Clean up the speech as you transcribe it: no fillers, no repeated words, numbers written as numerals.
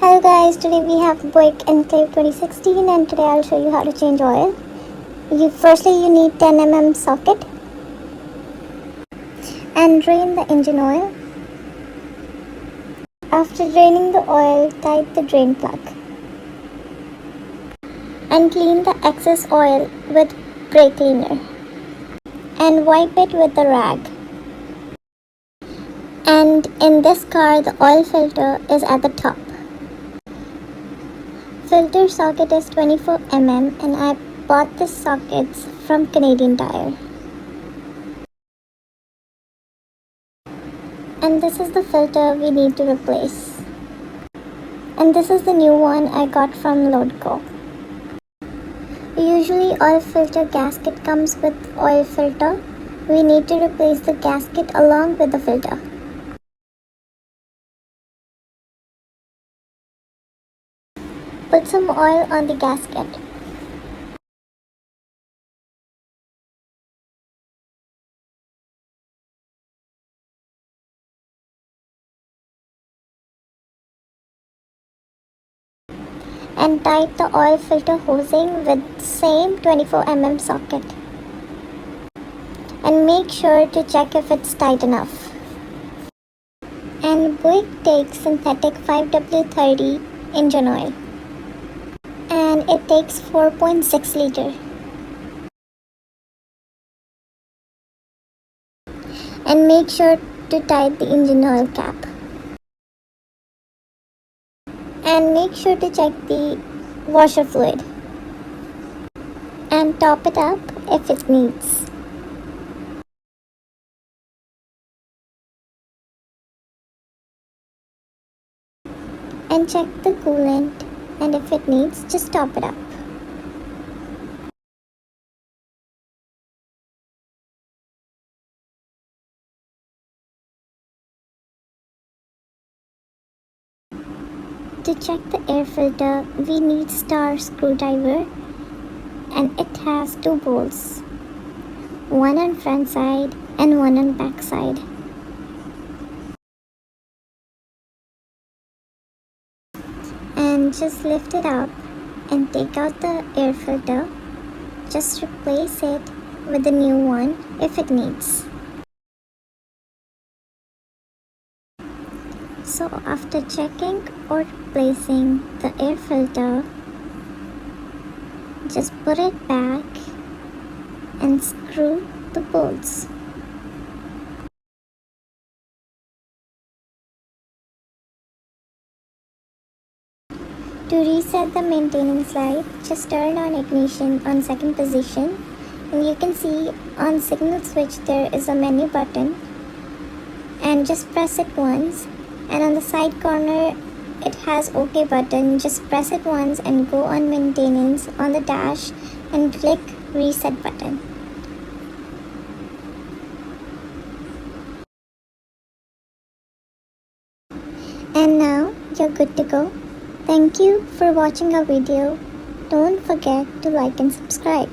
Hello guys, today we have Buick Enclave 2016 and today I'll show you how to change oil. Firstly you need 10 mm socket and drain the engine oil. After draining the oil, tighten the drain plug and clean the excess oil with brake cleaner and wipe it with a rag. And in this car the oil filter is at the top. Filter socket is 24 mm and I bought this sockets from Canadian Tire. And this is the filter we need to replace. And this is the new one I got from Lodco. Usually oil filter gasket comes with oil filter. We need to replace the gasket along with the filter. Put some oil on the gasket. And tighten the oil filter hosing with the same 24 mm socket. And make sure to check if it's tight enough. And Buick takes synthetic 5W30 engine oil. And it takes 4.6 liter. And make sure to tighten the engine oil cap. And make sure to check the washer fluid. And top it up if it needs. And check the coolant, and if it needs, just top it up. To check the air filter, we need star screwdriver, and it has two bolts, one on front side and one on back side. And just lift it up and take out the air filter. Just replace it with the new one if it needs. So after checking or replacing the air filter, just put it back and screw the bolts. To reset the maintenance light, just turn on ignition on second position, and you can see on signal switch there is a menu button, and just press it once, and on the side corner it has OK button. Just press it once and go on maintenance on the dash and click reset button. And now you're good to go. Thank you for watching our video. Don't forget to like and subscribe.